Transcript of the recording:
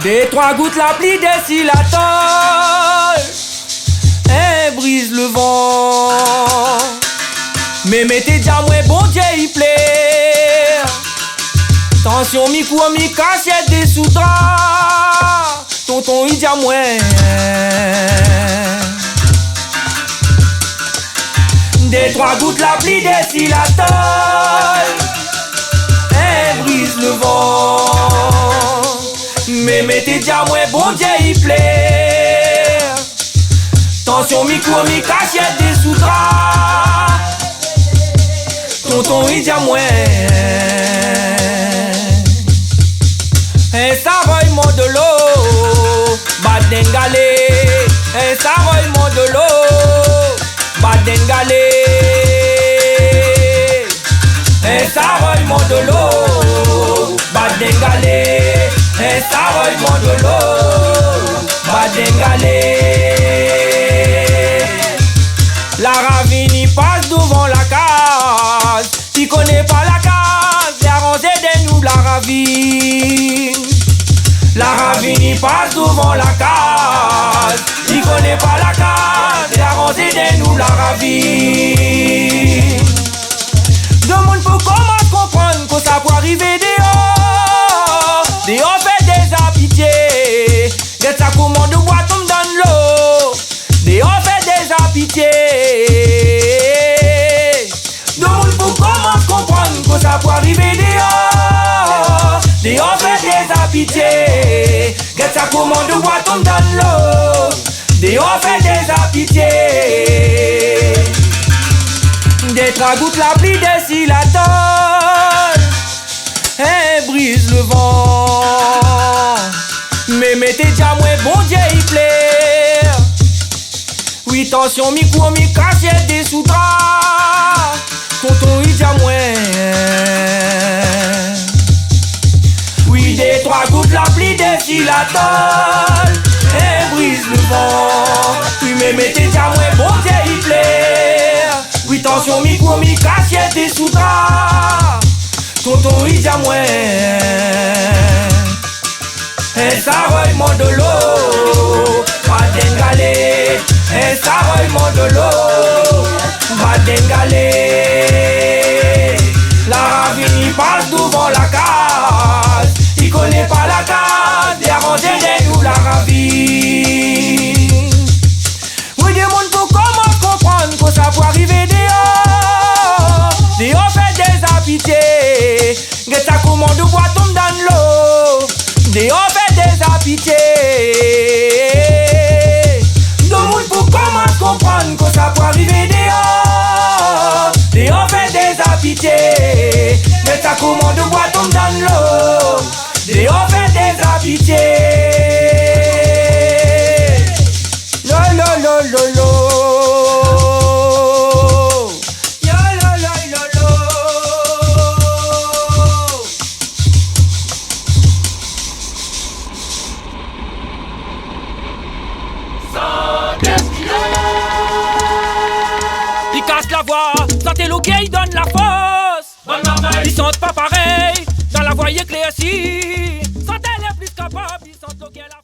Des trois gouttes la pluie descend la tôle et brise le vent. Mais mettez déjà moi bon Dieu il plaît. Tension mi cour mi cachette des sous-draps. Tonton il dit à moi. Des trois gouttes la pluie descend la tôle et brise le vent. Mais mettez déjà moi bon Dieu il plaît. Tension mi cour mi cachette des sous-draps. Tonton il dit à moi. Un savoyement de l'eau, badengalé. Un savoyement de l'eau, badengalé. Un savoyement de l'eau, badengalé. Un savoyement de l'eau, badengalé. La ravine y passe devant la case. Tu connais pas la case, les arrangés des nous la ravine. La ravine y passe devant la case. Tu connais pas la case, les arrangés des nous la ravine. Demande pour comment comprendre que ça peut arriver dehors. Dehors fait des apitiés. Get ça commande de bois tombe dans l'eau. Dehors fait des apitiés. Demande pour comment comprendre que ça peut arriver dehors. Dehors fait des apitiés. Get ça commande de bois tombe dans l'eau. Dehors fait des apitiés. Des trois gouttes la pluie descend la tôle et brise le vent. Mais mettez déjà moi bon Dieu il plaît. Oui tension mi cour mi cachette des sous-draps. Tonton il dit à moi. Oui des trois gouttes la pluie descend la tôle et brise le vent. Oui mais mettez déjà moi bon Dieu il plaît. Oui tension mi cour mi cachette des sous-draps. Tonton il dit à moi. Un savoyement de l'eau, badengalé. Un savoyement de l'eau, badengalé. La ravine y passe devant la case. Il connaît pas la case, les arrangés des nous la ravine. Oui demande pour comment comprendre que ça peut arriver dehors. Dehors fait des apitiés. Get ça commande de bois tombe dans l'eau. Dehors fait des apitiés. Demande pour comment comprendre que ça peut arriver dehors. Dehors fait des apitiés. Get ça commande de bois tombe dans l'eau. Dehors fait des apitiés. Lo lo lo lo lo. Ils cassent la voix, sentez l'eau qui donne la force. Ils sentent pas pareil, dans la voie éclaircie. Sentez les plus capables, ils sentent l'eau qui est la